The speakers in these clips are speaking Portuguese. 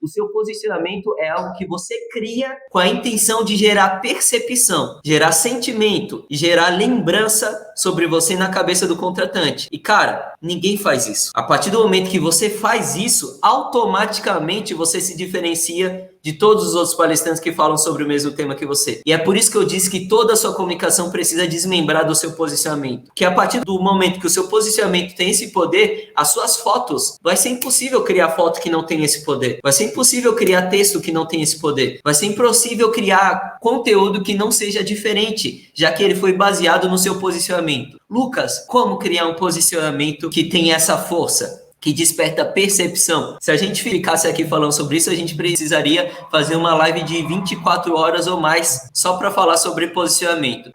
O seu posicionamento é algo que você cria com a intenção de gerar percepção, gerar sentimento e gerar lembrança sobre você na cabeça do contratante. E, cara, ninguém faz isso. A partir do momento que você faz isso, automaticamente você se diferencia de todos os outros palestrantes que falam sobre o mesmo tema que você. E é por isso que eu disse que toda a sua comunicação precisa desmembrar do seu posicionamento. Que a partir do momento que o seu posicionamento tem esse poder, as suas fotos, vai ser impossível criar foto que não tem esse poder. Vai ser impossível criar texto que não tem esse poder. Vai ser impossível criar conteúdo que não seja diferente, já que ele foi baseado no seu posicionamento. Lucas, como criar um posicionamento que tem essa força? Que desperta percepção. Se a gente ficasse aqui falando sobre isso, a gente precisaria fazer uma live de 24 horas ou mais só para falar sobre posicionamento.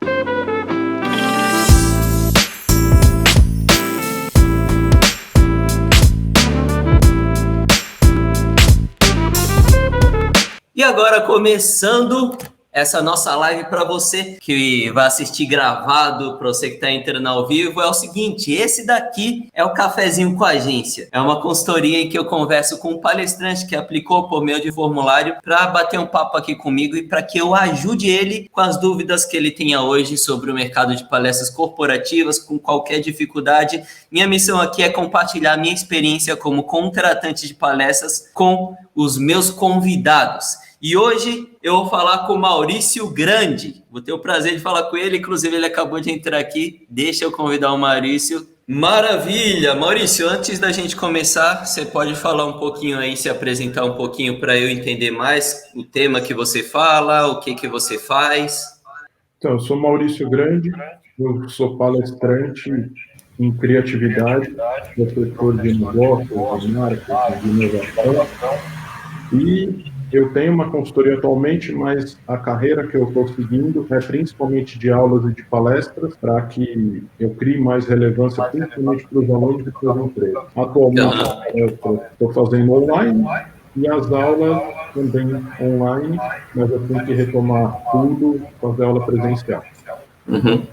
E agora, começando essa nossa live para você que vai assistir gravado, para você que está entrando ao vivo, é o seguinte: esse daqui é o Cafezinho com a Agência. É uma consultoria em que eu converso com um palestrante que aplicou por meio de formulário para bater um papo aqui comigo e para que eu ajude ele com as dúvidas que ele tenha hoje sobre o mercado de palestras corporativas, com qualquer dificuldade. Minha missão aqui é compartilhar minha experiência como contratante de palestras com os meus convidados. E hoje eu vou falar com o Maurício Grande. Vou ter o prazer de falar com ele, inclusive ele acabou de entrar aqui. Deixa eu convidar o Maurício. Maravilha! Maurício, antes da gente começar, você pode falar um pouquinho aí, se apresentar um pouquinho para eu entender mais o tema que você fala, o que você faz. Então, eu sou Maurício Grande, eu sou palestrante em criatividade, professor de negócios, de marketing, de inovação, e eu tenho uma consultoria atualmente, mas a carreira que eu estou seguindo é principalmente de aulas e de palestras, para que eu crie mais relevância, principalmente para os alunos e para as empresas. Atualmente, eu estou fazendo online e as aulas também online, mas eu tenho que retomar tudo, fazer aula presencial.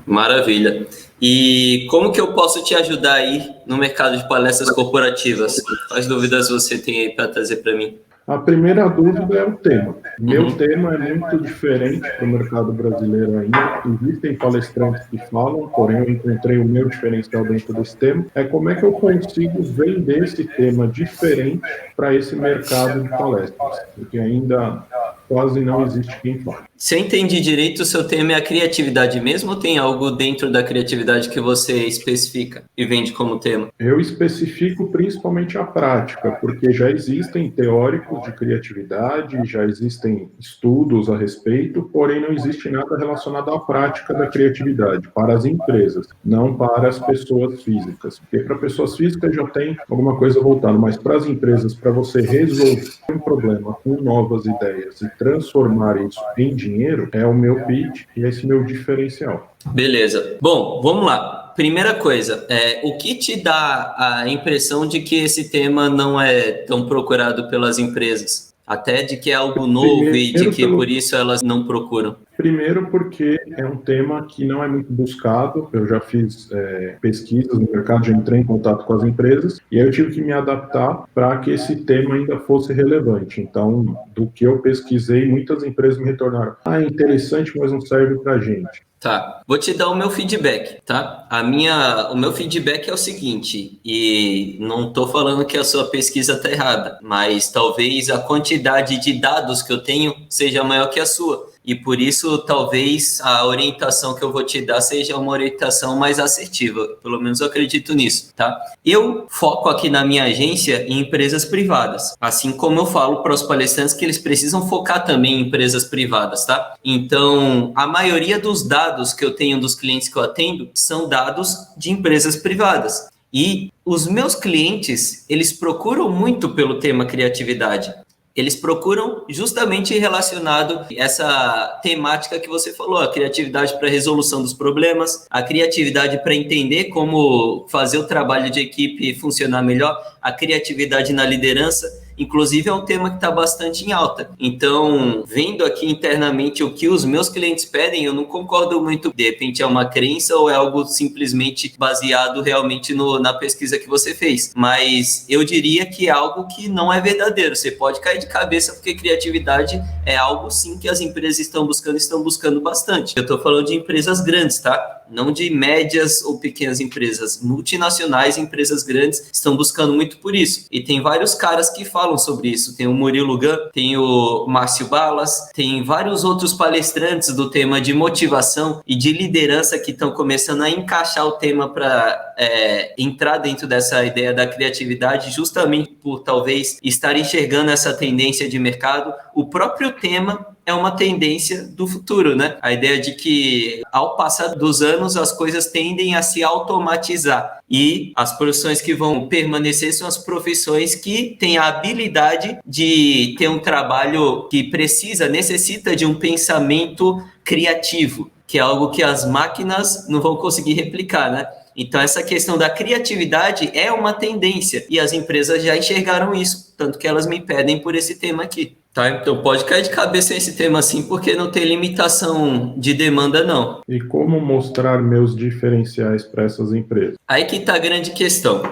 Maravilha. E como que eu posso te ajudar aí no mercado de palestras corporativas? Quais dúvidas você tem aí para trazer para mim? A primeira dúvida é o tema. Meu tema é muito diferente para o mercado brasileiro ainda. Existem palestrantes que falam, porém eu encontrei o meu diferencial dentro desse tema. É como é que eu consigo vender esse tema diferente para esse mercado de palestras, porque ainda quase não existe quem fale. Se eu entendi direito, o seu tema é a criatividade mesmo, ou tem algo dentro da criatividade que você especifica e vende como tema? Eu especifico principalmente a prática, porque já existem teóricos de criatividade, já existem estudos a respeito, porém não existe nada relacionado à prática da criatividade para as empresas, não para as pessoas físicas. Porque para pessoas físicas já tem alguma coisa voltada, mas para as empresas, para você resolver um problema com novas ideias e transformar isso em dinheiro, é o meu pitch e esse meu diferencial. Beleza. Bom, vamos lá. Primeira coisa, o que te dá a impressão de que esse tema não é tão procurado pelas empresas? Até de que é algo novo e de que por isso elas não procuram? Primeiro porque é um tema que não é muito buscado, eu já fiz pesquisas no mercado, já entrei em contato com as empresas, e aí eu tive que me adaptar para que esse tema ainda fosse relevante. Então, do que eu pesquisei, muitas empresas me retornaram: é interessante, mas não serve para a gente. Tá, vou te dar o meu feedback, tá? O meu feedback é o seguinte, e não tô falando que a sua pesquisa tá errada, mas talvez a quantidade de dados que eu tenho seja maior que a sua. E por isso, talvez a orientação que eu vou te dar seja uma orientação mais assertiva. Pelo menos eu acredito nisso, tá? Eu foco aqui na minha agência em empresas privadas. Assim como eu falo para os palestrantes que eles precisam focar também em empresas privadas, tá? Então, a maioria dos dados que eu tenho dos clientes que eu atendo são dados de empresas privadas. E os meus clientes, eles procuram muito pelo tema criatividade. Eles procuram justamente relacionado a essa temática que você falou, a criatividade para a resolução dos problemas, a criatividade para entender como fazer o trabalho de equipe funcionar melhor, a criatividade na liderança. Inclusive, é um tema que está bastante em alta. Então, vendo aqui internamente o que os meus clientes pedem, eu não concordo muito. De repente, é uma crença ou é algo simplesmente baseado realmente na pesquisa que você fez. Mas eu diria que é algo que não é verdadeiro. Você pode cair de cabeça, porque criatividade é algo, sim, que as empresas estão buscando bastante. Eu estou falando de empresas grandes, tá? Não de médias ou pequenas empresas. Multinacionais, empresas grandes estão buscando muito por isso. E tem vários caras que falam sobre isso. Tem o Murilo Gun, tem o Márcio Balas, tem vários outros palestrantes do tema de motivação e de liderança que estão começando a encaixar o tema para entrar dentro dessa ideia da criatividade, justamente por talvez estar enxergando essa tendência de mercado. O próprio tema é uma tendência do futuro, né? A ideia de que, ao passar dos anos, as coisas tendem a se automatizar e as profissões que vão permanecer são as profissões que têm a habilidade de ter um trabalho que necessita de um pensamento criativo, que é algo que as máquinas não vão conseguir replicar, né? Então, essa questão da criatividade é uma tendência e as empresas já enxergaram isso, tanto que elas me pedem por esse tema aqui. Tá, então pode cair de cabeça esse tema assim, porque não tem limitação de demanda, não. E como mostrar meus diferenciais para essas empresas? Aí que está a grande questão.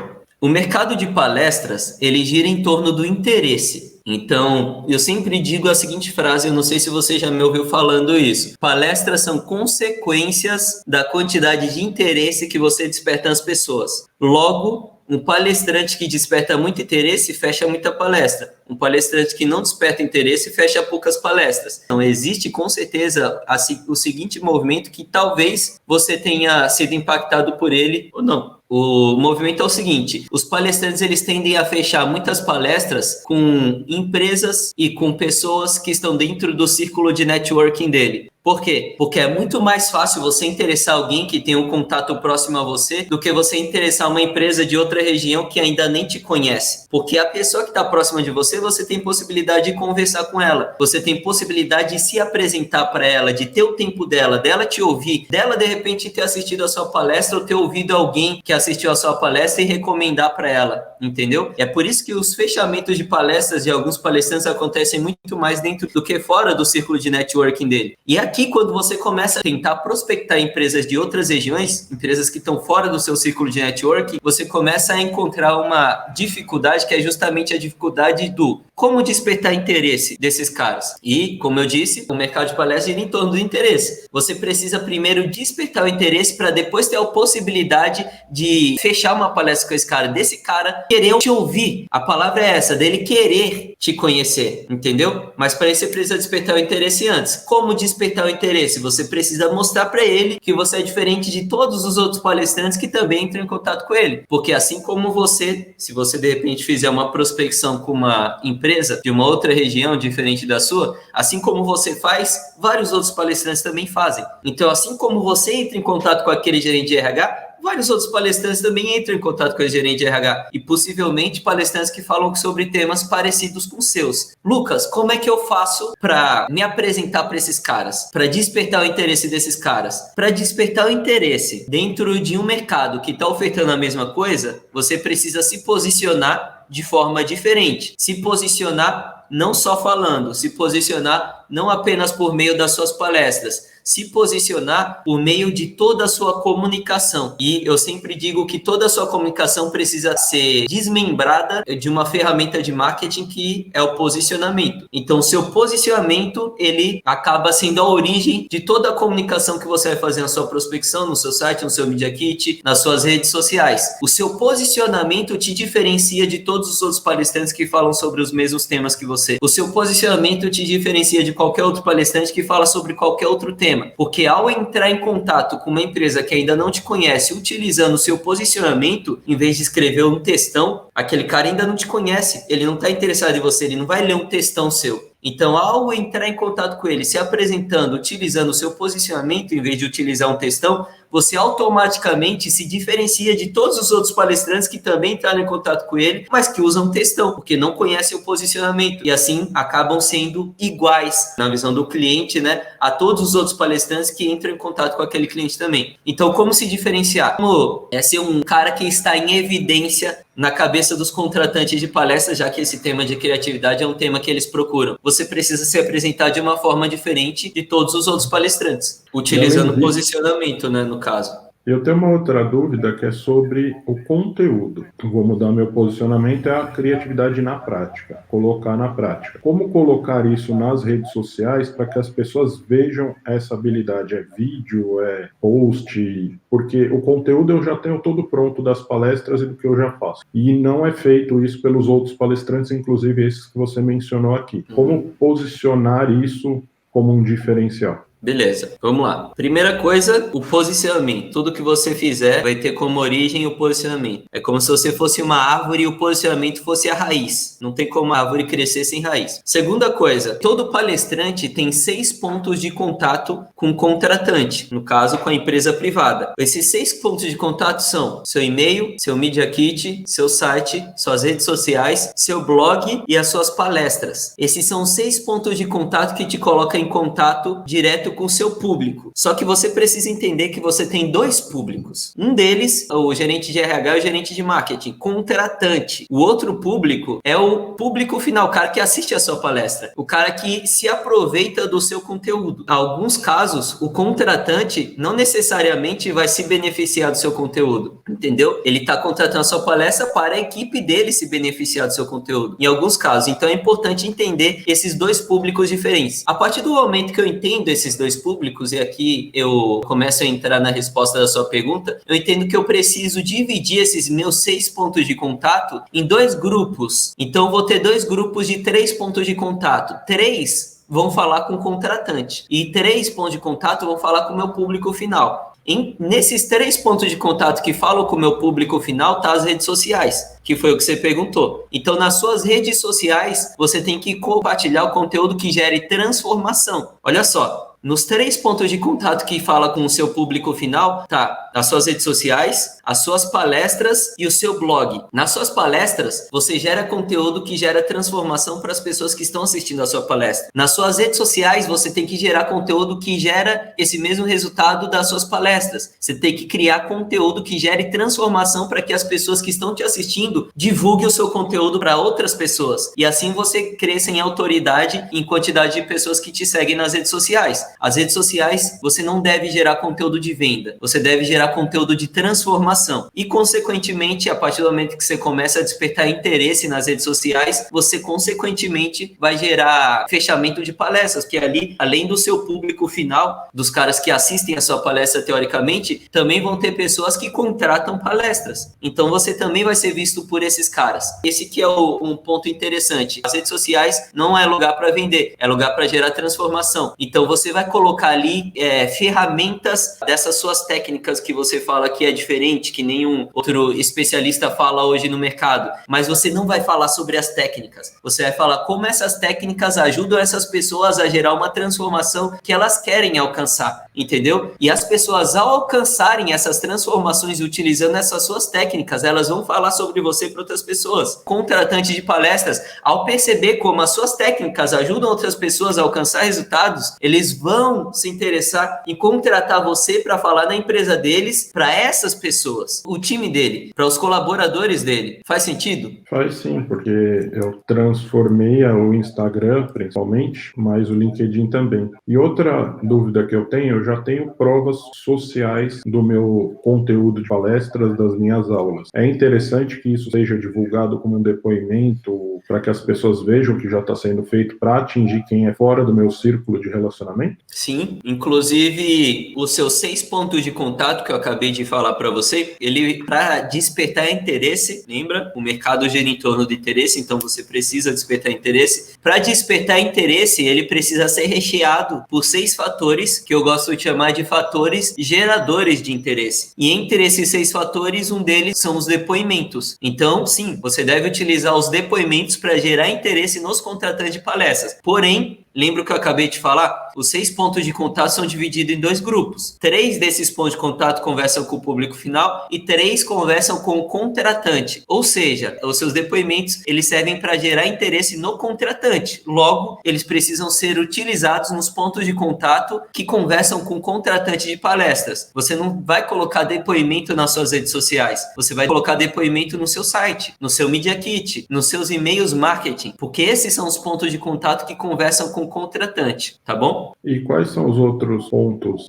O mercado de palestras, ele gira em torno do interesse. Então, eu sempre digo a seguinte frase, eu não sei se você já me ouviu falando isso. Palestras são consequências da quantidade de interesse que você desperta nas pessoas. Logo, um palestrante que desperta muito interesse fecha muita palestra. Um palestrante que não desperta interesse fecha poucas palestras. Então, existe com certeza o seguinte movimento que talvez você tenha sido impactado por ele ou não. O movimento é o seguinte: os palestrantes eles tendem a fechar muitas palestras com empresas e com pessoas que estão dentro do círculo de networking dele. Por quê? Porque é muito mais fácil você interessar alguém que tem um contato próximo a você do que você interessar uma empresa de outra região que ainda nem te conhece. Porque a pessoa que está próxima de você, você tem possibilidade de conversar com ela. Você tem possibilidade de se apresentar para ela, de ter o tempo dela te ouvir, dela de repente ter assistido a sua palestra ou ter ouvido alguém que assistiu a sua palestra e recomendar para ela, entendeu? É por isso que os fechamentos de palestras de alguns palestrantes acontecem muito mais dentro do que fora do círculo de networking dele. E aqui, quando você começa a tentar prospectar empresas de outras regiões, empresas que estão fora do seu círculo de networking, você começa a encontrar uma dificuldade que é justamente a dificuldade do como despertar interesse desses caras. E, como eu disse, o mercado de palestras gira em torno do interesse. Você precisa primeiro despertar o interesse para depois ter a possibilidade de fechar uma palestra com esse cara, desse cara querer te ouvir. A palavra é essa, dele querer te conhecer, entendeu? Mas para isso você precisa despertar o interesse antes. Como despertar o interesse? Você precisa mostrar para ele que você é diferente de todos os outros palestrantes que também entram em contato com ele. Porque assim como você, se você de repente fizer uma prospecção com uma empresa de uma outra região diferente da sua, assim como você faz, vários outros palestrantes também fazem. Então, assim como você entra em contato com aquele gerente de RH, vários outros palestrantes também entram em contato com o gerente de RH e possivelmente palestrantes que falam sobre temas parecidos com os seus. Lucas, como é que eu faço para me apresentar para esses caras? Para despertar o interesse desses caras? Para despertar o interesse dentro de um mercado que está ofertando a mesma coisa, você precisa se posicionar de forma diferente. Se posicionar não só falando, se posicionar não apenas por meio das suas palestras, se posicionar por meio de toda a sua comunicação. E eu sempre digo que toda a sua comunicação precisa ser desmembrada de uma ferramenta de marketing que é o posicionamento. Então, o seu posicionamento, ele acaba sendo a origem de toda a comunicação que você vai fazer na sua prospecção, no seu site, no seu Media Kit, nas suas redes sociais. O seu posicionamento te diferencia de todos os outros palestrantes que falam sobre os mesmos temas que você. O seu posicionamento te diferencia de qualquer outro palestrante que fala sobre qualquer outro tema. Porque ao entrar em contato com uma empresa que ainda não te conhece, utilizando o seu posicionamento, em vez de escrever um textão, aquele cara ainda não te conhece, ele não está interessado em você, ele não vai ler um textão seu. Então, ao entrar em contato com ele, se apresentando, utilizando o seu posicionamento, em vez de utilizar um textão, você automaticamente se diferencia de todos os outros palestrantes que também entraram em contato com ele, mas que usam textão, porque não conhecem o posicionamento. E assim, acabam sendo iguais, na visão do cliente, né, a todos os outros palestrantes que entram em contato com aquele cliente também. Então, como se diferenciar? Como ser um cara que está em evidência na cabeça dos contratantes de palestras, já que esse tema de criatividade é um tema que eles procuram. Você precisa se apresentar de uma forma diferente de todos os outros palestrantes, utilizando o posicionamento, né, no caso. Eu tenho uma outra dúvida que é sobre o conteúdo. Vou mudar meu posicionamento, é a criatividade na prática, colocar na prática. Como colocar isso nas redes sociais para que as pessoas vejam essa habilidade? É vídeo, é post? Porque o conteúdo eu já tenho todo pronto das palestras e do que eu já faço. E não é feito isso pelos outros palestrantes, inclusive esses que você mencionou aqui. Como posicionar isso como um diferencial? Beleza, vamos lá. Primeira coisa, o posicionamento. Tudo que você fizer vai ter como origem o posicionamento. É como se você fosse uma árvore e o posicionamento fosse a raiz. Não tem como a árvore crescer sem raiz. Segunda coisa, todo palestrante tem 6 pontos de contato com o contratante, no caso com a empresa privada. Esses 6 pontos de contato são seu e-mail, seu Media Kit, seu site, suas redes sociais, seu blog e as suas palestras. Esses são 6 pontos de contato que te colocam em contato direto com o seu público. Só que você precisa entender que você tem 2 públicos. Um deles, o gerente de RH e o gerente de marketing, contratante. O outro público é o público final, o cara que assiste a sua palestra, o cara que se aproveita do seu conteúdo. Em alguns casos, o contratante não necessariamente vai se beneficiar do seu conteúdo, entendeu? Ele está contratando a sua palestra para a equipe dele se beneficiar do seu conteúdo. Em alguns casos, então é importante entender esses 2 públicos diferentes. A partir do momento que eu entendo esses 2 públicos, e aqui eu começo a entrar na resposta da sua pergunta, eu entendo que eu preciso dividir esses meus 6 pontos de contato em 2 grupos. Então, eu vou ter 2 grupos de 3 pontos de contato. 3 vão falar com o contratante e 3 pontos de contato vão falar com o meu público final. Nesses 3 pontos de contato que falam com o meu público final, tá as redes sociais, que foi o que você perguntou. Então, nas suas redes sociais, você tem que compartilhar o conteúdo que gere transformação. Olha só, nos 3 pontos de contato que fala com o seu público final, tá as suas redes sociais, as suas palestras e o seu blog. Nas suas palestras, você gera conteúdo que gera transformação para as pessoas que estão assistindo a sua palestra. Nas suas redes sociais, você tem que gerar conteúdo que gera esse mesmo resultado das suas palestras. Você tem que criar conteúdo que gere transformação para que as pessoas que estão te assistindo divulguem o seu conteúdo para outras pessoas. E assim você cresça em autoridade em quantidade de pessoas que te seguem nas redes sociais. As redes sociais, você não deve gerar conteúdo de venda, você deve gerar conteúdo de transformação. E, consequentemente, a partir do momento que você começa a despertar interesse nas redes sociais, você, consequentemente, vai gerar fechamento de palestras, que ali, além do seu público final, dos caras que assistem a sua palestra teoricamente, também vão ter pessoas que contratam palestras. Então, você também vai ser visto por esses caras. Esse que é um ponto interessante. As redes sociais não é lugar para vender, é lugar para gerar transformação. Então, você vai colocar ali ferramentas dessas suas técnicas que você fala que é diferente, que nenhum outro especialista fala hoje no mercado, mas você não vai falar sobre as técnicas, você vai falar como essas técnicas ajudam essas pessoas a gerar uma transformação que elas querem alcançar, entendeu? E as pessoas, ao alcançarem essas transformações utilizando essas suas técnicas, elas vão falar sobre você para outras pessoas. Contratante de palestras, ao perceber como as suas técnicas ajudam outras pessoas a alcançar resultados, eles vão se interessar em contratar você para falar na empresa deles, para essas pessoas, o time dele, para os colaboradores dele. Faz sentido? Faz sim, porque eu transformei o Instagram, principalmente, mas o LinkedIn também. E outra dúvida que eu tenho, eu já tenho provas sociais do meu conteúdo de palestras, das minhas aulas. É interessante que isso seja divulgado como um depoimento para que as pessoas vejam que já está sendo feito para atingir quem é fora do meu círculo de relacionamento? Sim, inclusive os seus 6 pontos de contato que eu acabei de falar para você, ele para despertar interesse, lembra? O mercado gira em torno do interesse, então você precisa despertar interesse. Para despertar interesse, ele precisa ser recheado por 6 fatores que eu gosto de chamar de fatores geradores de interesse. E entre esses 6 fatores, um deles são os depoimentos. Então, sim, você deve utilizar os depoimentos para gerar interesse nos contratantes de palestras. Porém, lembra o que eu acabei de falar? Os 6 6 pontos de contato são divididos em 2 grupos. 3 desses pontos de contato conversam com o público final e 3 conversam com o contratante. Ou seja, os seus depoimentos, eles servem para gerar interesse no contratante. Logo, eles precisam ser utilizados nos pontos de contato que conversam com o contratante de palestras. Você não vai colocar depoimento nas suas redes sociais. Você vai colocar depoimento no seu site, no seu Media Kit, nos seus e-mails marketing, porque esses são os pontos de contato que conversam com o contratante, tá bom? E quais são os outros pontos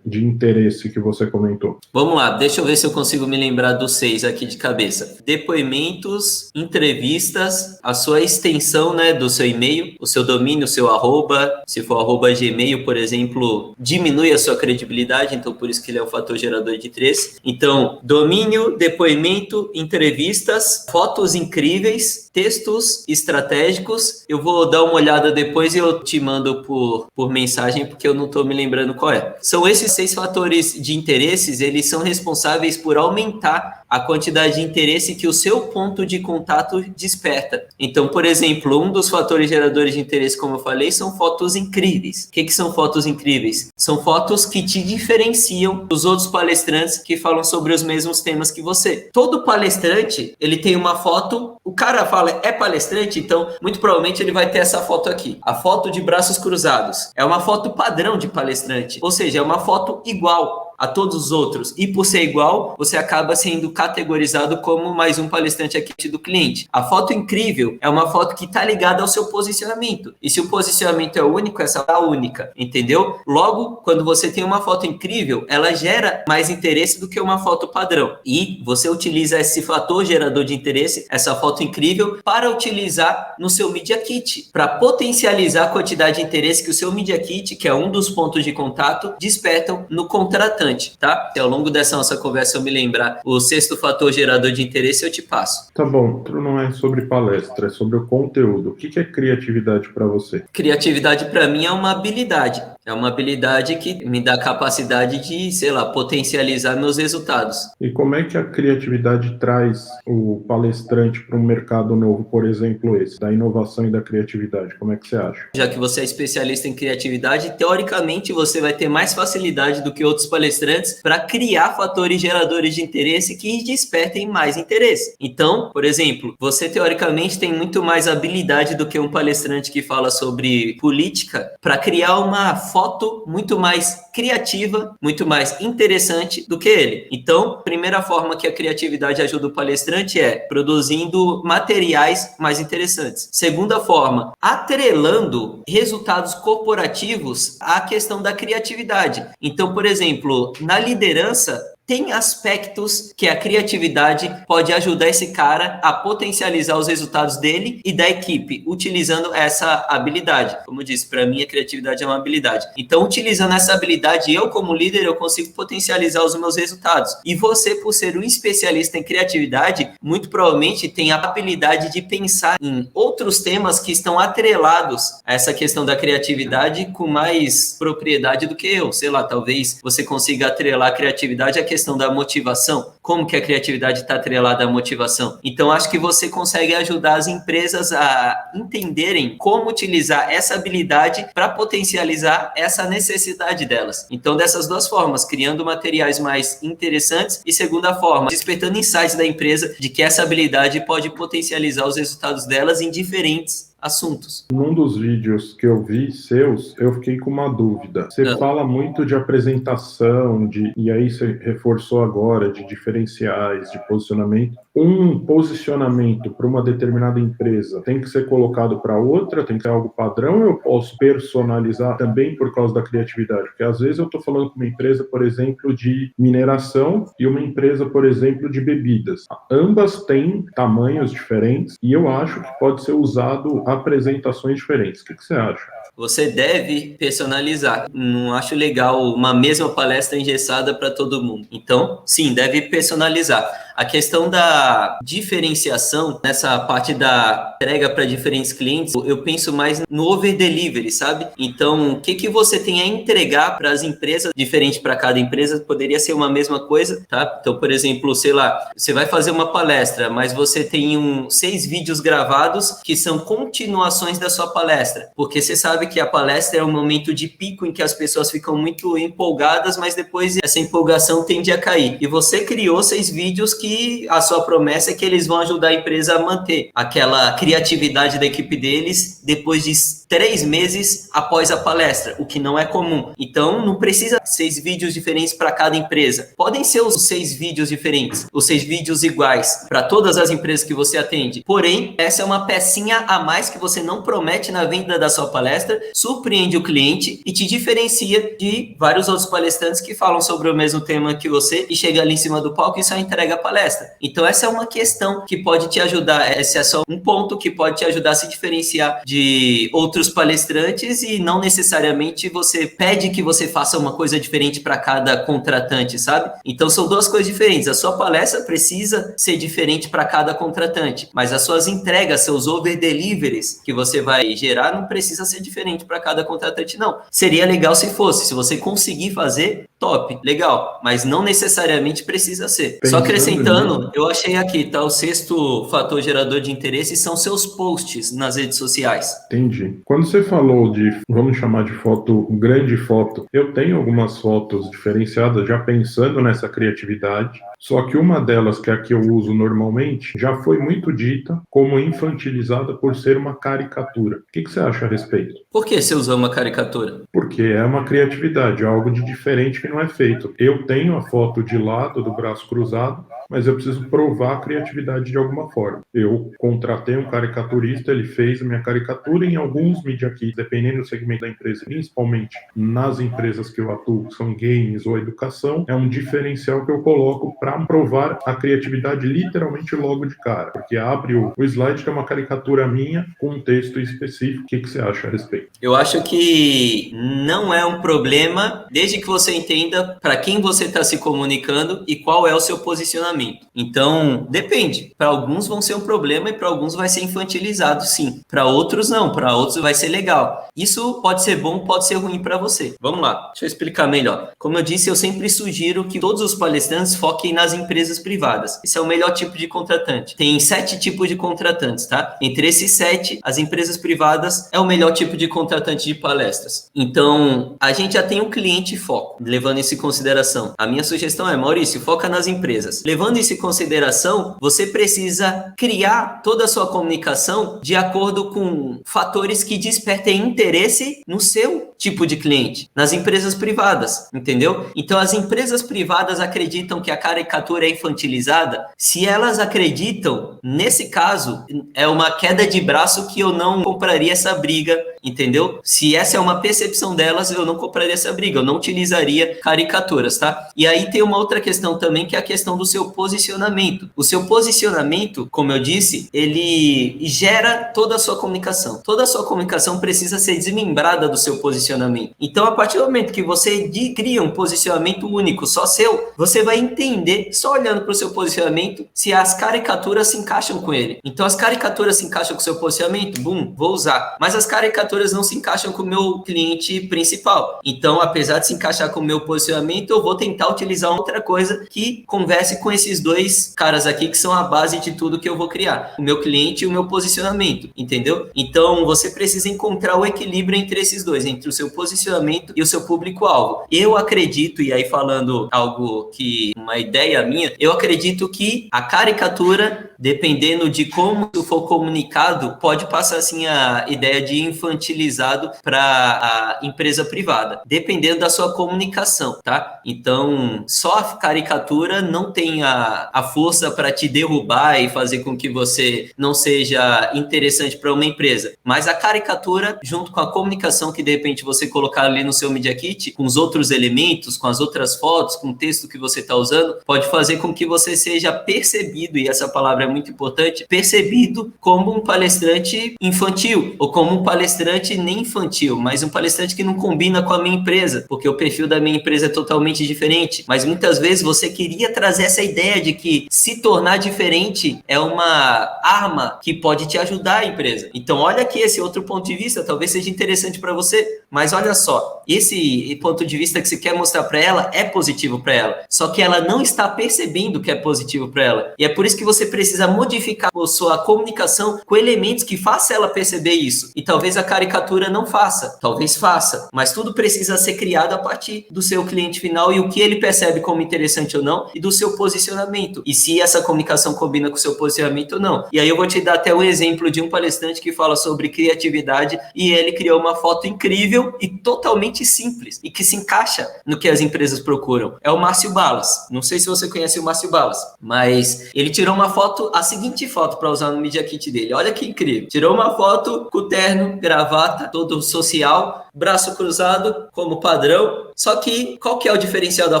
de interesse que você comentou? Vamos lá, deixa eu ver se eu consigo me lembrar dos 6 aqui de cabeça. Depoimentos, entrevistas, a sua extensão, né, do seu e-mail, o seu domínio, o seu arroba, se for arroba Gmail, por exemplo, diminui a sua credibilidade, então por isso que ele é o fator gerador de interesse. Então, domínio, depoimento, entrevistas, fotos incríveis, textos estratégicos. Eu vou dar uma olhada depois e eu te mando por mensagem, porque eu não estou me lembrando qual é. São esses 6 fatores de interesses, eles são responsáveis por aumentar a quantidade de interesse que o seu ponto de contato desperta. Então, por exemplo, um dos fatores geradores de interesse, como eu falei, são fotos incríveis. O que são fotos incríveis? São fotos que te diferenciam dos outros palestrantes que falam sobre os mesmos temas que você. Todo palestrante, ele tem uma foto, o cara fala, é palestrante, então muito provavelmente ele vai ter essa foto aqui. A foto de braços cruzados. É uma foto padrão de palestrante, ou seja, é uma foto igual a todos os outros, e por ser igual, você acaba sendo categorizado como mais um palestrante aqui do cliente. A foto incrível é uma foto que está ligada ao seu posicionamento, e se o posicionamento é único, essa é a única, entendeu? Logo, quando você tem uma foto incrível, ela gera mais interesse do que uma foto padrão, e você utiliza esse fator gerador de interesse, essa foto incrível, para utilizar no seu Media Kit, para potencializar a quantidade de interesse que o seu Media Kit, que é um dos pontos de contato, despertam no contratante. Tá? Se ao longo dessa nossa conversa eu me lembrar o 6º fator gerador de interesse, eu te passo. Tá bom, não é sobre palestra, é sobre o conteúdo. O que é criatividade para você? Criatividade para mim é uma habilidade. É uma habilidade que me dá a capacidade de, sei lá, potencializar meus resultados. E como é que a criatividade traz o palestrante para um mercado novo, por exemplo, esse, da inovação e da criatividade? Como é que você acha? Já que você é especialista em criatividade, teoricamente você vai ter mais facilidade do que outros palestrantes para criar fatores geradores de interesse que despertem mais interesse. Então, por exemplo, você teoricamente tem muito mais habilidade do que um palestrante que fala sobre política para criar uma foto muito mais criativa, muito mais interessante do que ele. Então, a primeira forma que a criatividade ajuda o palestrante é produzindo materiais mais interessantes. Segunda forma, atrelando resultados corporativos à questão da criatividade. Então, por exemplo, na liderança, tem aspectos que a criatividade pode ajudar esse cara a potencializar os resultados dele e da equipe, utilizando essa habilidade. Como eu disse, para mim a criatividade é uma habilidade. Então, utilizando essa habilidade, eu como líder, eu consigo potencializar os meus resultados. E você, por ser um especialista em criatividade, muito provavelmente tem a habilidade de pensar em outros temas que estão atrelados a essa questão da criatividade com mais propriedade do que eu. Sei lá, talvez você consiga atrelar a criatividade à questão da motivação, como que a criatividade está atrelada à motivação. Então, acho que você consegue ajudar as empresas a entenderem como utilizar essa habilidade para potencializar essa necessidade delas. Então, dessas duas formas, criando materiais mais interessantes e, segunda forma, despertando insights da empresa de que essa habilidade pode potencializar os resultados delas em diferentes assuntos. Num dos vídeos que eu vi seus, eu fiquei com uma dúvida. Você fala muito de apresentação, e aí você reforçou agora, de diferenciais, de posicionamento. Um posicionamento para uma determinada empresa tem que ser colocado para outra, tem que ser algo padrão, ou eu posso personalizar também por causa da criatividade? Porque às vezes eu estou falando com uma empresa, por exemplo, de mineração e uma empresa, por exemplo, de bebidas. Ambas têm tamanhos diferentes e eu acho que pode ser usado apresentações diferentes. O que você acha? Você deve personalizar. Não acho legal uma mesma palestra engessada para todo mundo. Então, sim, deve personalizar. A questão da diferenciação, nessa parte da entrega para diferentes clientes, eu penso mais no over-delivery, sabe? Então, o que você tem a entregar para as empresas, diferente para cada empresa, poderia ser uma mesma coisa, tá? Então, por exemplo, sei lá, você vai fazer uma palestra, mas você tem 6 vídeos gravados que são continuações da sua palestra, porque você sabe que a palestra é um momento de pico em que as pessoas ficam muito empolgadas, mas depois essa empolgação tende a cair. E você criou 6 vídeos que a sua promessa é que eles vão ajudar a empresa a manter aquela criatividade da equipe deles depois de 3 meses após a palestra, o que não é comum. Então, não precisa 6 vídeos diferentes para cada empresa. Podem ser os 6 vídeos diferentes, os 6 vídeos iguais para todas as empresas que você atende. Porém, essa é uma pecinha a mais que você não promete na venda da sua palestra, surpreende o cliente e te diferencia de vários outros palestrantes que falam sobre o mesmo tema que você e chega ali em cima do palco e só entrega a palestra. Então, essa é uma questão que pode te ajudar, esse é só um ponto que pode te ajudar a se diferenciar de outros palestrantes e não necessariamente você pede que você faça uma coisa diferente para cada contratante, sabe? Então, são 2 coisas diferentes. A sua palestra precisa ser diferente para cada contratante, mas as suas entregas, seus over-deliveries que você vai gerar não precisa ser diferente para cada contratante, não. Seria legal se fosse. Se você conseguir fazer, top, legal, mas não necessariamente precisa ser. Só acrescentando, eu achei aqui, tá? O 6º fator gerador de interesse são seus posts nas redes sociais. Entendi. Quando você falou de, vamos chamar de foto, grande foto, eu tenho algumas fotos diferenciadas já pensando nessa criatividade, só que uma delas, que é a que eu uso normalmente, já foi muito dita como infantilizada por ser uma caricatura. O que você acha a respeito? Por que você usou uma caricatura? Porque é uma criatividade, algo de diferente que não é feito. Eu tenho a foto de lado, do braço cruzado, mas eu preciso provar a criatividade de alguma forma. Eu contratei um caricaturista, ele fez a minha caricatura em alguns media kits, dependendo do segmento da empresa, principalmente nas empresas que eu atuo, que são games ou educação, é um diferencial que eu coloco para provar a criatividade literalmente logo de cara, porque abre o slide que é uma caricatura minha com um texto específico. O que você acha a respeito? Eu acho que não é um problema, desde que você entenda para quem você está se comunicando e qual é o seu posicionamento. Então, depende. Para alguns vão ser um problema e para alguns vai ser infantilizado, sim. Para outros, não. Para outros vai ser legal. Isso pode ser bom, pode ser ruim para você. Vamos lá, deixa eu explicar melhor. Como eu disse, eu sempre sugiro que todos os palestrantes foquem nas empresas privadas. Esse é o melhor tipo de contratante. Tem 7 tipos de contratantes, tá? Entre esses 7, as empresas privadas é o melhor tipo de contratante de palestras. Então, a gente já tem um cliente foco, levando isso em consideração. A minha sugestão é, Maurício, foca nas empresas. Levando isso em consideração, você precisa criar toda a sua comunicação de acordo com fatores que despertem interesse no seu tipo de cliente, nas empresas privadas, entendeu? Então, as empresas privadas acreditam que a caricatura é infantilizada. Se elas acreditam, nesse caso, é uma queda de braço que eu não compraria essa briga, entendeu? Se essa é uma percepção delas, eu não compraria essa briga, eu não utilizaria caricaturas, tá? E aí tem uma outra questão também, que é a questão do seu posicionamento. O seu posicionamento, como eu disse, ele gera toda a sua comunicação. Toda a sua comunicação precisa ser desmembrada do seu posicionamento. Então, a partir do momento que você cria um posicionamento único, só seu, você vai entender, só olhando para o seu posicionamento, se as caricaturas se encaixam com ele. Então, as caricaturas se encaixam com o seu posicionamento, vou usar. Mas as caricaturas não se encaixam com o meu cliente principal. Então, apesar de se encaixar com o meu posicionamento, eu vou tentar utilizar outra coisa que converse com esses 2 caras aqui, que são a base de tudo que eu vou criar. O meu cliente e o meu posicionamento, entendeu? Então, você precisa encontrar o equilíbrio entre esses 2, entre o seu posicionamento e o seu público-alvo. Eu acredito, e aí falando algo que, uma ideia minha, eu acredito que a caricatura, dependendo de como isso for comunicado, pode passar assim a ideia de infantilizado para a empresa privada, dependendo da sua comunicação, tá? Então, só a caricatura não tem a força para te derrubar e fazer com que você não seja interessante para uma empresa. Mas a caricatura, junto com a comunicação que de repente você colocar ali no seu Media Kit, com os outros elementos, com as outras fotos, com o texto que você está usando, pode fazer com que você seja percebido, e essa palavra é muito importante, percebido como um palestrante infantil, ou como um palestrante palestrante nem infantil, mas um palestrante que não combina com a minha empresa, porque o perfil da minha empresa é totalmente diferente. Mas muitas vezes você queria trazer essa ideia de que se tornar diferente é uma arma que pode te ajudar a empresa. Então olha aqui esse outro ponto de vista, talvez seja interessante para você, mas olha só, esse ponto de vista que você quer mostrar para ela é positivo para ela, só que ela não está percebendo que é positivo para ela. E é por isso que você precisa modificar a sua comunicação com elementos que façam ela perceber isso. E talvez a caricatura não faça, talvez faça, mas tudo precisa ser criado a partir do seu cliente final e o que ele percebe como interessante ou não e do seu posicionamento. E se essa comunicação combina com o seu posicionamento ou não. E aí eu vou te dar até um exemplo de um palestrante que fala sobre criatividade e ele criou uma foto incrível e totalmente simples e que se encaixa no que as empresas procuram. É o Márcio Balas. Não sei se você conhece o Márcio Balas, mas ele tirou uma foto, a seguinte foto para usar no Media Kit dele. Olha que incrível. Tirou uma foto com terno, gravata, todo social, braço cruzado como padrão. Só que qual que é o diferencial da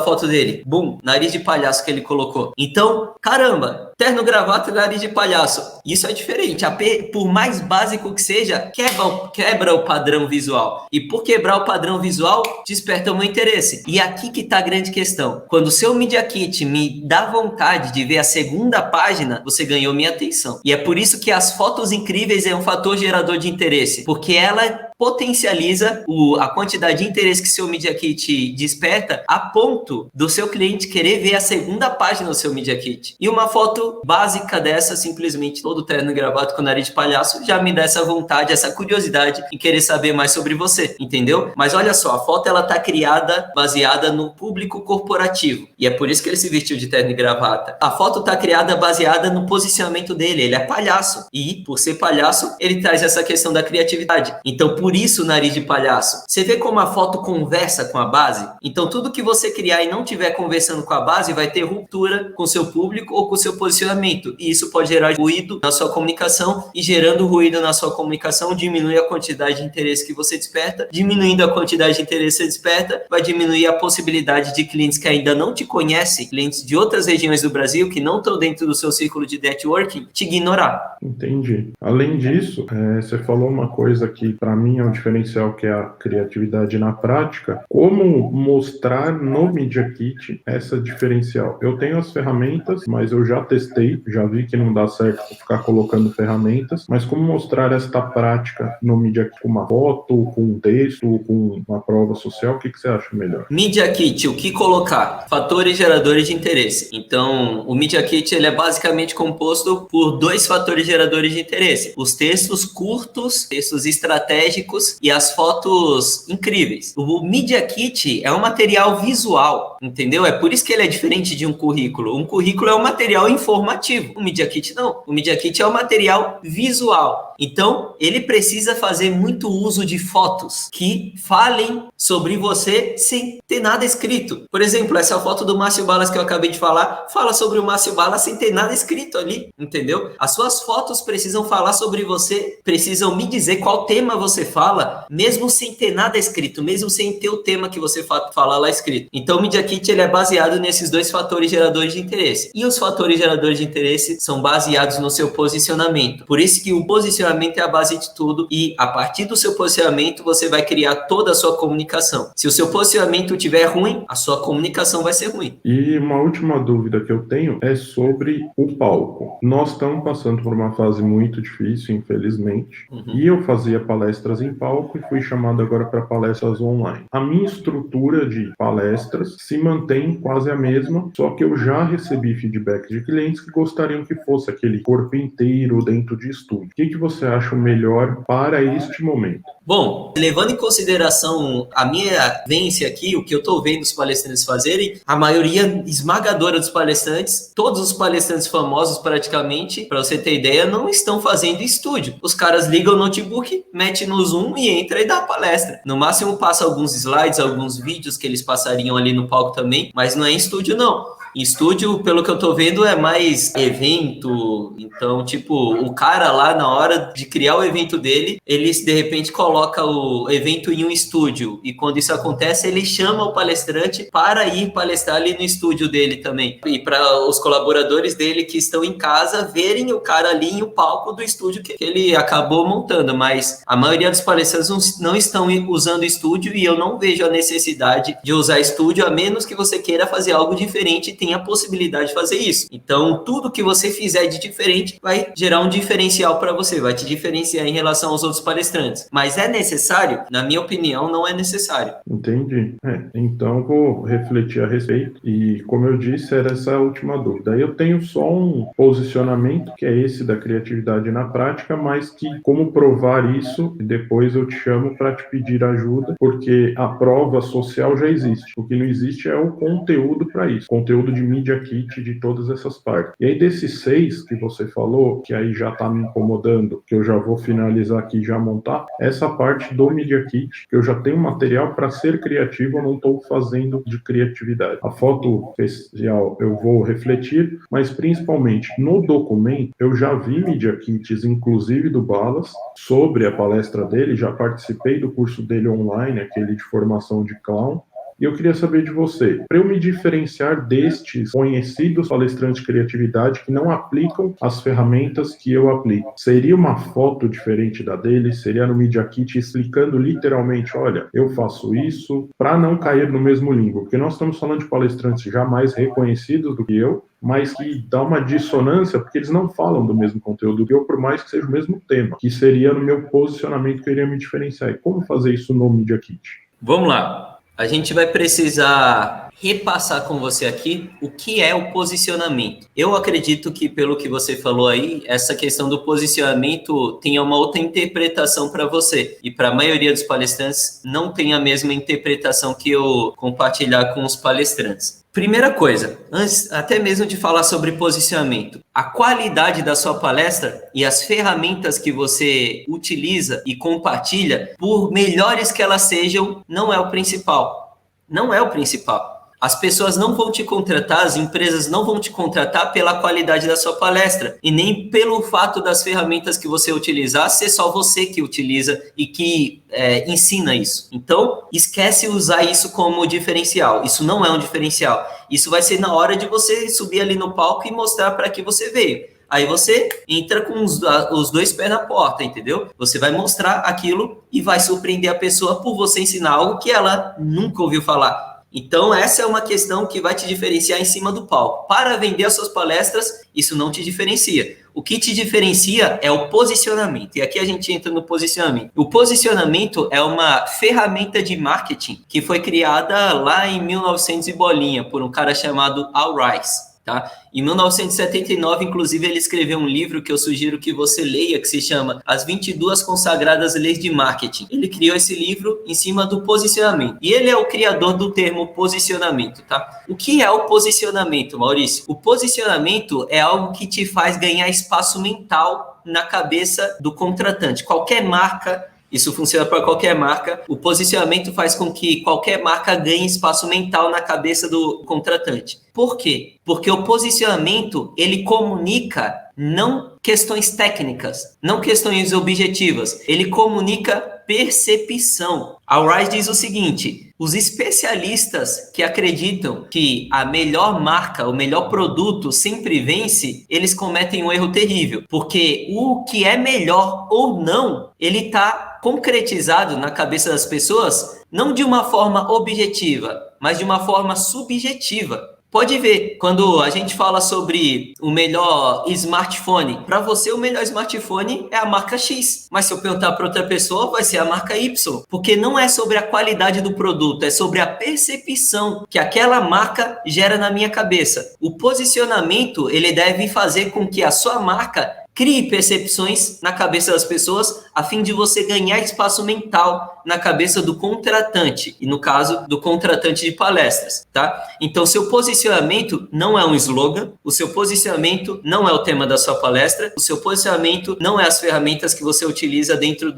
foto dele? Bum, nariz de palhaço que ele colocou. Então, caramba, terno, gravata e nariz de palhaço. Isso é diferente. Por mais básico que seja, quebra o padrão visual. E por quebrar o padrão visual, desperta o meu interesse. E aqui que tá a grande questão. Quando o seu Media Kit me dá vontade de ver a segunda página, você ganhou minha atenção. E é por isso que as fotos incríveis é um fator gerador de interesse. Porque ela potencializa a quantidade de interesse que seu Media Kit desperta a ponto do seu cliente querer ver a segunda página do seu Media Kit. E uma foto básica dessa, simplesmente todo terno e gravata com nariz de palhaço, já me dá essa vontade, essa curiosidade em querer saber mais sobre você, entendeu? Mas olha só, a foto ela tá criada baseada no público corporativo. E é por isso que ele se vestiu de terno e gravata. A foto tá criada baseada no posicionamento dele, ele é palhaço. E, por ser palhaço, ele traz essa questão da criatividade. Então, por isso o nariz de palhaço. Você vê como a foto conversa com a base? Então tudo que você criar e não estiver conversando com a base vai ter ruptura com o seu público ou com o seu posicionamento. E isso pode gerar ruído na sua comunicação e gerando ruído na sua comunicação diminui a quantidade de interesse que você desperta. Diminuindo a quantidade de interesse que você desperta, vai diminuir a possibilidade de clientes que ainda não te conhecem, clientes de outras regiões do Brasil que não estão dentro do seu círculo de networking, te ignorar. Entendi. Além disso, você falou uma coisa que para mim é um diferencial, que é a criatividade na prática. Como mostrar no Media Kit essa diferencial? Eu tenho as ferramentas, mas eu já testei, já vi que não dá certo ficar colocando ferramentas, mas como mostrar esta prática no Media Kit? Com uma foto, com um texto, com uma prova social, o que você acha melhor? Media Kit, o que colocar? Fatores geradores de interesse. Então, o Media Kit ele é basicamente composto por 2 fatores geradores de interesse. Os textos curtos, textos estratégicos e as fotos incríveis. O Media Kit é um material visual, entendeu? É por isso que ele é diferente de um currículo. Um currículo é um material informativo. O Media Kit não. O Media Kit é um material visual. Então, ele precisa fazer muito uso de fotos que falem sobre você sem ter nada escrito. Por exemplo, essa foto do Márcio Balas que eu acabei de falar, fala sobre o Márcio Balas sem ter nada escrito ali, entendeu? As suas fotos precisam falar sobre você, precisam me dizer qual tema você fala, mesmo sem ter nada escrito, mesmo sem ter o tema que você fala lá escrito. Então, o Media Kit ele é baseado nesses 2 fatores geradores de interesse. E os fatores geradores de interesse são baseados no seu posicionamento. Por isso que o posicionamento é a base de tudo e a partir do seu posicionamento você vai criar toda a sua comunicação. Se o seu posicionamento estiver ruim, a sua comunicação vai ser ruim. E uma última dúvida que eu tenho é sobre o palco. Nós estamos passando por uma fase muito difícil, infelizmente, e eu fazia palestras em palco e fui chamado agora para palestras online. A minha estrutura de palestras se mantém quase a mesma, só que eu já recebi feedback de clientes que gostariam que fosse aquele corpo inteiro dentro de estúdio. O que você acha o melhor para este momento? Bom, levando em consideração a minha vivência aqui, o que eu estou vendo os palestrantes fazerem, a maioria esmagadora dos palestrantes, todos os palestrantes famosos praticamente, para você ter ideia, não estão fazendo estúdio. Os caras ligam o notebook, mete no Zoom e entra e dá a palestra. No máximo passa alguns slides, alguns vídeos que eles passariam ali no palco também, mas não é em estúdio não. Estúdio, pelo que eu tô vendo, é mais evento. Então, tipo, o cara lá, na hora de criar o evento dele, ele, de repente, coloca o evento em um estúdio. E quando isso acontece, ele chama o palestrante para ir palestrar ali no estúdio dele também. E para os colaboradores dele que estão em casa verem o cara ali em o palco do estúdio que ele acabou montando. Mas a maioria dos palestrantes não estão usando estúdio e eu não vejo a necessidade de usar estúdio, a menos que você queira fazer algo diferente e tenha a possibilidade de fazer isso. Então, tudo que você fizer de diferente vai gerar um diferencial para você, vai te diferenciar em relação aos outros palestrantes. Mas é necessário? Na minha opinião, não é necessário. Entendi. Então, vou refletir a respeito. E, como eu disse, era essa a última dúvida. Aí eu tenho só um posicionamento, que é esse da criatividade na prática, mas que como provar isso, depois eu te chamo para te pedir ajuda, porque a prova social já existe. O que não existe é o conteúdo para isso. Conteúdo de Media Kit, de todas essas partes. E aí, desses 6 que você falou, que aí já está me incomodando, que eu já vou finalizar aqui e já montar, essa parte do Media Kit, que eu já tenho material para ser criativo, eu não estou fazendo de criatividade. A foto especial eu vou refletir, mas principalmente no documento, eu já vi Media Kits, inclusive do Balas, sobre a palestra dele, já participei do curso dele online, aquele de formação de clown. E eu queria saber de você, para eu me diferenciar destes conhecidos palestrantes de criatividade que não aplicam as ferramentas que eu aplico, seria uma foto diferente da dele? Seria no Media Kit explicando literalmente, olha, eu faço isso, para não cair no mesmo limbo? Porque nós estamos falando de palestrantes já mais reconhecidos do que eu, mas que dá uma dissonância, porque eles não falam do mesmo conteúdo que eu, por mais que seja o mesmo tema, que seria no meu posicionamento que eu iria me diferenciar. E como fazer isso no Media Kit? Vamos lá. A gente vai precisar repassar com você aqui o que é o posicionamento. Eu acredito que, pelo que você falou aí, essa questão do posicionamento tenha uma outra interpretação para você. E para a maioria dos palestrantes, não tem a mesma interpretação que eu compartilhar com os palestrantes. Primeira coisa, antes até mesmo de falar sobre posicionamento, a qualidade da sua palestra e as ferramentas que você utiliza e compartilha, por melhores que elas sejam, não é o principal. Não é o principal. As pessoas não vão te contratar, as empresas não vão te contratar pela qualidade da sua palestra e nem pelo fato das ferramentas que você utilizar ser só você que utiliza e que ensina isso. Então, esquece usar isso como diferencial. Isso não é um diferencial. Isso vai ser na hora de você subir ali no palco e mostrar para que você veio. Aí você entra com os 2 pés na porta, entendeu? Você vai mostrar aquilo e vai surpreender a pessoa por você ensinar algo que ela nunca ouviu falar. Então, essa é uma questão que vai te diferenciar em cima do palco. Para vender as suas palestras, isso não te diferencia. O que te diferencia é o posicionamento. E aqui a gente entra no posicionamento. O posicionamento é uma ferramenta de marketing que foi criada lá em 1900 e bolinha por um cara chamado Al Rice. Tá? Em 1979, inclusive, ele escreveu um livro que eu sugiro que você leia, que se chama As 22 Consagradas Leis de Marketing. Ele criou esse livro em cima do posicionamento. E ele é o criador do termo posicionamento. Tá? O que é o posicionamento, Maurício? O posicionamento é algo que te faz ganhar espaço mental na cabeça do contratante. Qualquer marca... Isso funciona para qualquer marca. O posicionamento faz com que qualquer marca ganhe espaço mental na cabeça do contratante. Por quê? Porque o posicionamento, ele comunica não questões técnicas, não questões objetivas. Ele comunica percepção. Al Rice diz o seguinte: os especialistas que acreditam que a melhor marca, o melhor produto sempre vence, eles cometem um erro terrível. Porque o que é melhor ou não, ele está concretizado na cabeça das pessoas, não de uma forma objetiva, mas de uma forma subjetiva. Pode ver, quando a gente fala sobre o melhor smartphone, para você o melhor smartphone é a marca X, mas se eu perguntar para outra pessoa, vai ser a marca Y, porque não é sobre a qualidade do produto, é sobre a percepção que aquela marca gera na minha cabeça. O posicionamento, ele deve fazer com que a sua marca Crie percepções na cabeça das pessoas a fim de você ganhar espaço mental na cabeça do contratante, e no caso do contratante de palestras, tá? Então, seu posicionamento não é um slogan, o seu posicionamento não é o tema da sua palestra, o seu posicionamento não é as ferramentas que você utiliza dentro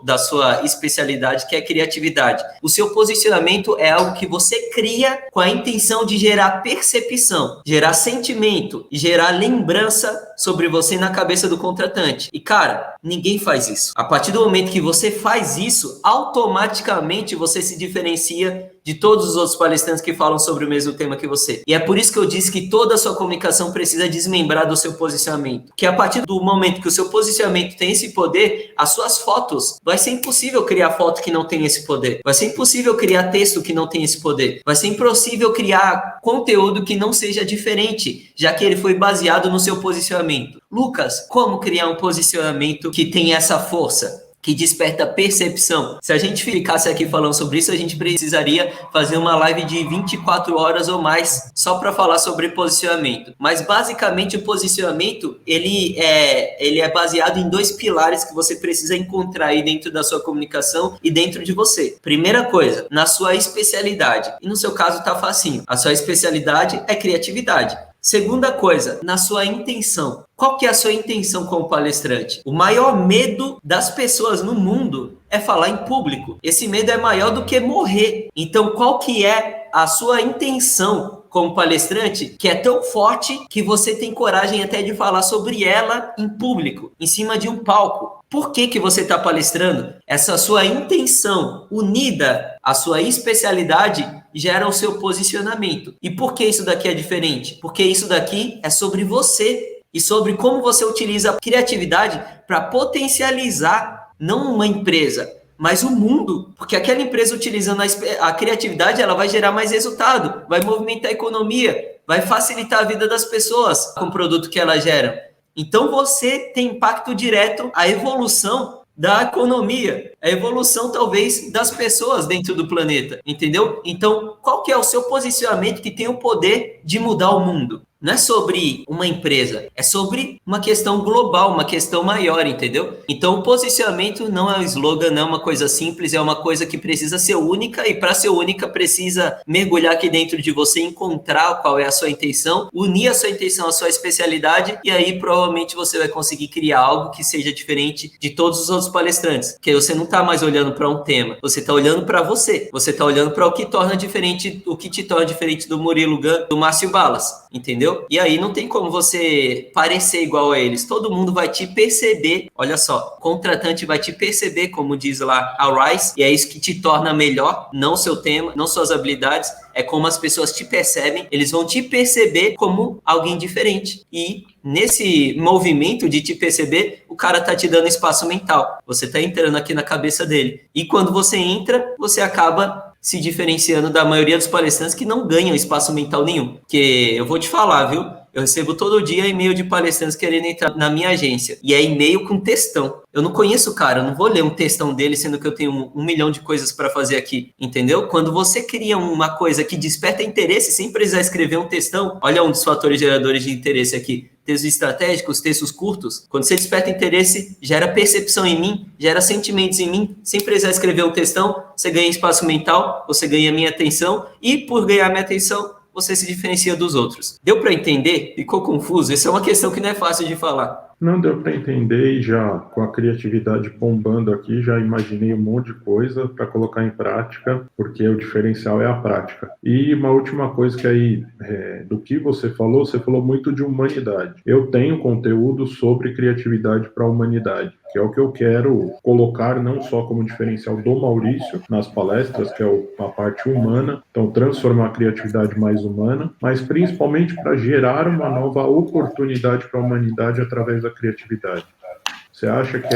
da sua especialidade, que é criatividade. O seu posicionamento é algo que você cria com a intenção de gerar percepção, gerar sentimento e gerar lembrança sobre você na cabeça do contratante. E, cara, ninguém faz isso. A partir do momento que você faz isso, automaticamente você se diferencia de todos os outros palestrantes que falam sobre o mesmo tema que você. E é por isso que eu disse que toda a sua comunicação precisa desmembrar do seu posicionamento. Que a partir do momento que o seu posicionamento tem esse poder, as suas fotos, vai ser impossível criar foto que não tem esse poder. Vai ser impossível criar texto que não tem esse poder. Vai ser impossível criar conteúdo que não seja diferente, já que ele foi baseado no seu posicionamento. Lucas, como criar um posicionamento que tem essa força, que desperta percepção? Se a gente ficasse aqui falando sobre isso, a gente precisaria fazer uma live de 24 horas ou mais só para falar sobre posicionamento. Mas basicamente o posicionamento ele é baseado em 2 pilares que você precisa encontrar aí dentro da sua comunicação e dentro de você. Primeira coisa, na sua especialidade. E no seu caso tá facinho. A sua especialidade é criatividade. Segunda coisa, na sua intenção. Qual que é a sua intenção como palestrante? O maior medo das pessoas no mundo é falar em público. Esse medo é maior do que morrer. Então, qual que é a sua intenção como palestrante, que é tão forte que você tem coragem até de falar sobre ela em público, em cima de um palco? Por que você está palestrando? Essa sua intenção unida à sua especialidade gera o seu posicionamento. E por que isso daqui é diferente? Porque isso daqui é sobre você e sobre como você utiliza a criatividade para potencializar não uma empresa, mas o mundo. Porque aquela empresa utilizando a criatividade, ela vai gerar mais resultado, vai movimentar a economia, vai facilitar a vida das pessoas com o produto que ela gera. Então você tem impacto direto à evolução da economia, a evolução talvez das pessoas dentro do planeta, entendeu? Então, qual que é o seu posicionamento que tem o poder de mudar o mundo? Não é sobre uma empresa, é sobre uma questão global, uma questão maior, entendeu? Então, o posicionamento não é um slogan, não é uma coisa simples, é uma coisa que precisa ser única, e para ser única precisa mergulhar aqui dentro de você, encontrar qual é a sua intenção, unir a sua intenção à sua especialidade, e aí provavelmente você vai conseguir criar algo que seja diferente de todos os outros palestrantes, porque você não está mais olhando para um tema, você está olhando para você está olhando para o que torna diferente, o que te torna diferente do Murilo Gun, do Márcio Balas, entendeu? E aí não tem como você parecer igual a eles. Todo mundo vai te perceber. Olha só, o contratante vai te perceber, como diz lá a Rice, e é isso que te torna melhor, não o seu tema, não suas habilidades, é como as pessoas te percebem. Eles vão te perceber como alguém diferente. E nesse movimento de te perceber, o cara tá te dando espaço mental. Você tá entrando aqui na cabeça dele. E quando você entra, você acaba se diferenciando da maioria dos palestrantes que não ganham espaço mental nenhum. Porque eu vou te falar, viu? Eu recebo todo dia e-mail de palestrantes querendo entrar na minha agência. E é e-mail com textão. Eu não conheço o cara, eu não vou ler um textão dele, sendo que eu tenho 1 milhão de coisas para fazer aqui, entendeu? Quando você cria uma coisa que desperta interesse, sem precisar escrever um textão, olha um dos fatores geradores de interesse aqui. Textos estratégicos, textos curtos. Quando você desperta interesse, gera percepção em mim, gera sentimentos em mim, sem precisar escrever um textão, você ganha espaço mental, você ganha minha atenção, e por ganhar minha atenção, você se diferencia dos outros. Deu para entender? Ficou confuso? Essa é uma questão que não é fácil de falar. Não deu para entender, e já com a criatividade bombando aqui, já imaginei um monte de coisa para colocar em prática, porque o diferencial é a prática. E uma última coisa que aí, do que você falou muito de humanidade. Eu tenho conteúdo sobre criatividade para a humanidade, que é o que eu quero colocar não só como diferencial do Maurício nas palestras, que é a parte humana, então transformar a criatividade mais humana, mas principalmente para gerar uma nova oportunidade para a humanidade através da criatividade. Você acha que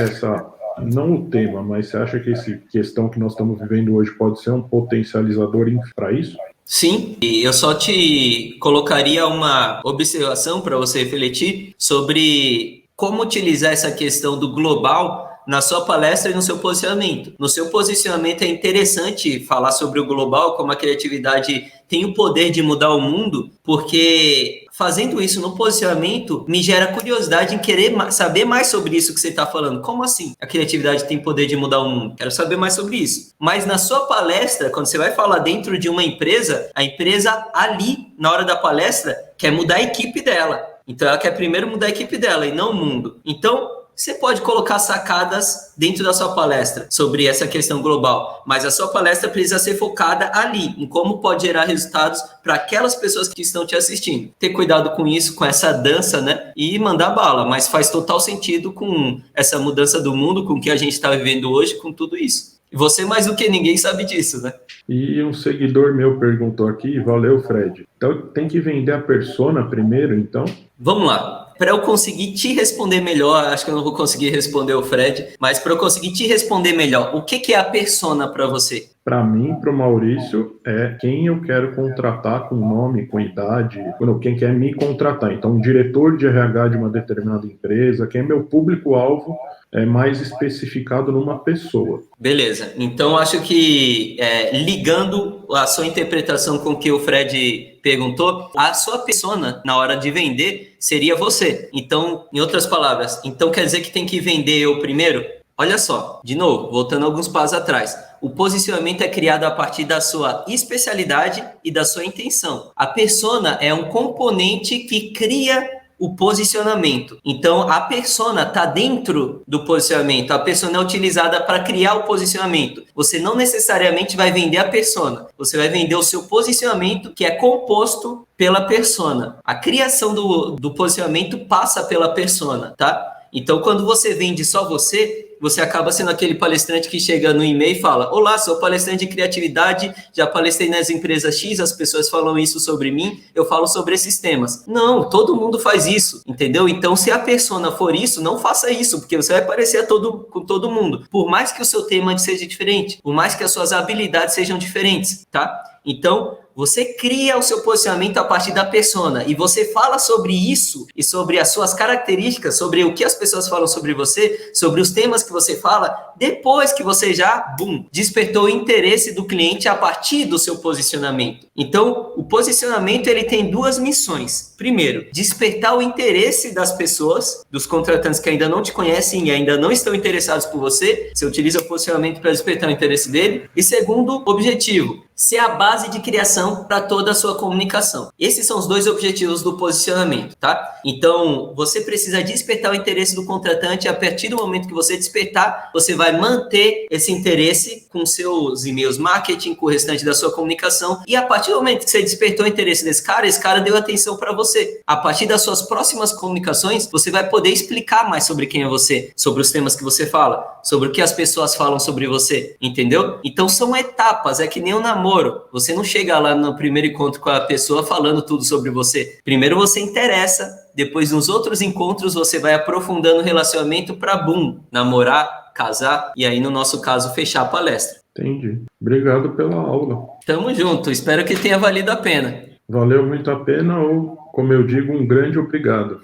não o tema, mas você acha que essa questão que nós estamos vivendo hoje pode ser um potencializador para isso? Sim, e eu só te colocaria uma observação para você refletir sobre como utilizar essa questão do global na sua palestra e no seu posicionamento. No seu posicionamento é interessante falar sobre o global, como a criatividade tem o poder de mudar o mundo, porque fazendo isso no posicionamento me gera curiosidade em querer saber mais sobre isso que você está falando. Como assim a criatividade tem poder de mudar o mundo? Quero saber mais sobre isso. Mas na sua palestra, quando você vai falar dentro de uma empresa, a empresa ali, na hora da palestra, quer mudar a equipe dela. Então ela quer primeiro mudar a equipe dela e não o mundo. Então você pode colocar sacadas dentro da sua palestra sobre essa questão global, mas a sua palestra precisa ser focada ali, em como pode gerar resultados para aquelas pessoas que estão te assistindo. Ter cuidado com isso, com essa dança, né? E mandar bala, mas faz total sentido com essa mudança do mundo, com o que a gente está vivendo hoje, com tudo isso. E você mais do que ninguém sabe disso, né? E um seguidor meu perguntou aqui, valeu, Fred. Então tem que vender a persona primeiro, então? Vamos lá. Para eu conseguir te responder melhor, acho que eu não vou conseguir responder o Fred, mas para eu conseguir te responder melhor, o que é a persona para você? Para mim, para o Maurício, é quem eu quero contratar com nome, com idade, quem quer me contratar. Então, um diretor de RH de uma determinada empresa, quem é meu público-alvo, é mais especificado numa pessoa. Beleza. Então, acho que ligando a sua interpretação com o que o Fred perguntou, a sua persona, na hora de vender, seria você. Então, em outras palavras, então quer dizer que tem que vender eu primeiro? Olha só, de novo, voltando alguns passos atrás. O posicionamento é criado a partir da sua especialidade e da sua intenção. A persona é um componente que cria o posicionamento. Então, a persona está dentro do posicionamento. A persona é utilizada para criar o posicionamento. Você não necessariamente vai vender a persona. Você vai vender o seu posicionamento, que é composto pela persona. A criação do posicionamento passa pela persona, tá? Então, quando você vende só você acaba sendo aquele palestrante que chega no e-mail e fala: olá, sou palestrante de criatividade, já palestrei nas empresas X, as pessoas falam isso sobre mim, eu falo sobre esses temas. Não, todo mundo faz isso, entendeu? Então, se a persona for isso, não faça isso, porque você vai parecer com todo mundo. Por mais que o seu tema seja diferente, por mais que as suas habilidades sejam diferentes, tá? Então, você cria o seu posicionamento a partir da persona e você fala sobre isso e sobre as suas características, sobre o que as pessoas falam sobre você, sobre os temas que você fala, depois que você já, despertou o interesse do cliente a partir do seu posicionamento. Então, o posicionamento ele tem duas missões. Primeiro, despertar o interesse das pessoas, dos contratantes que ainda não te conhecem e ainda não estão interessados por você. Você utiliza o posicionamento para despertar o interesse dele. E segundo objetivo, ser a base de criação para toda a sua comunicação. Esses são os dois objetivos do posicionamento, tá? Então, você precisa despertar o interesse do contratante. A partir do momento que você despertar, você vai manter esse interesse com seus e-mails marketing, com o restante da sua comunicação. E a partir do momento que você despertou o interesse desse cara, esse cara deu atenção para você. A partir das suas próximas comunicações, você vai poder explicar mais sobre quem é você, sobre os temas que você fala, sobre o que as pessoas falam sobre você, entendeu? Então, são etapas, é que nem um namoro. Você não chega lá no primeiro encontro com a pessoa falando tudo sobre você. Primeiro você interessa, depois nos outros encontros você vai aprofundando o relacionamento para namorar, casar e aí no nosso caso fechar a palestra. Entendi. Obrigado pela aula. Tamo junto, espero que tenha valido a pena. Valeu muito a pena ou, como eu digo, um grande obrigado.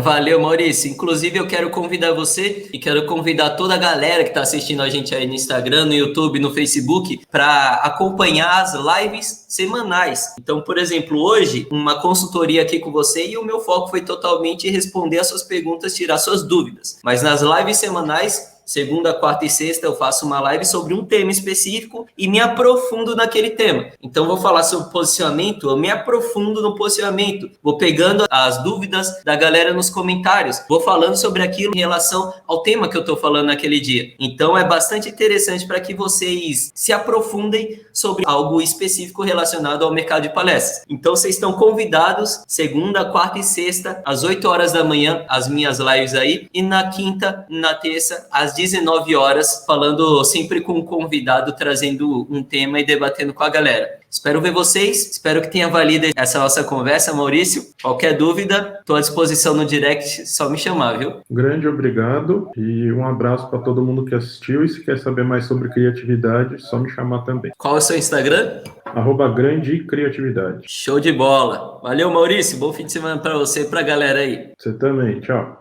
Valeu, Maurício. Inclusive, eu quero convidar você e quero convidar toda a galera que está assistindo a gente aí no Instagram, no YouTube, no Facebook, para acompanhar as lives semanais. Então, por exemplo, hoje, uma consultoria aqui com você e o meu foco foi totalmente responder as suas perguntas, tirar suas dúvidas. Mas nas lives semanais, segunda, quarta e sexta, eu faço uma live sobre um tema específico e me aprofundo naquele tema. Então, vou falar sobre posicionamento, eu me aprofundo no posicionamento. Vou pegando as dúvidas da galera nos comentários. Vou falando sobre aquilo em relação ao tema que eu estou falando naquele dia. Então, é bastante interessante para que vocês se aprofundem sobre algo específico relacionado ao mercado de palestras. Então, vocês estão convidados, segunda, quarta e sexta, às 8 horas da manhã, as minhas lives aí. E na quinta, na terça, às 19 horas, falando sempre com um convidado, trazendo um tema e debatendo com a galera. Espero ver vocês, espero que tenha valido essa nossa conversa, Maurício. Qualquer dúvida, estou à disposição no direct, só me chamar, viu? Grande obrigado e um abraço para todo mundo que assistiu. E se quer saber mais sobre criatividade, só me chamar também. Qual é o seu Instagram? @grande criatividade. Show de bola. Valeu, Maurício. Bom fim de semana para você e para a galera aí. Você também. Tchau.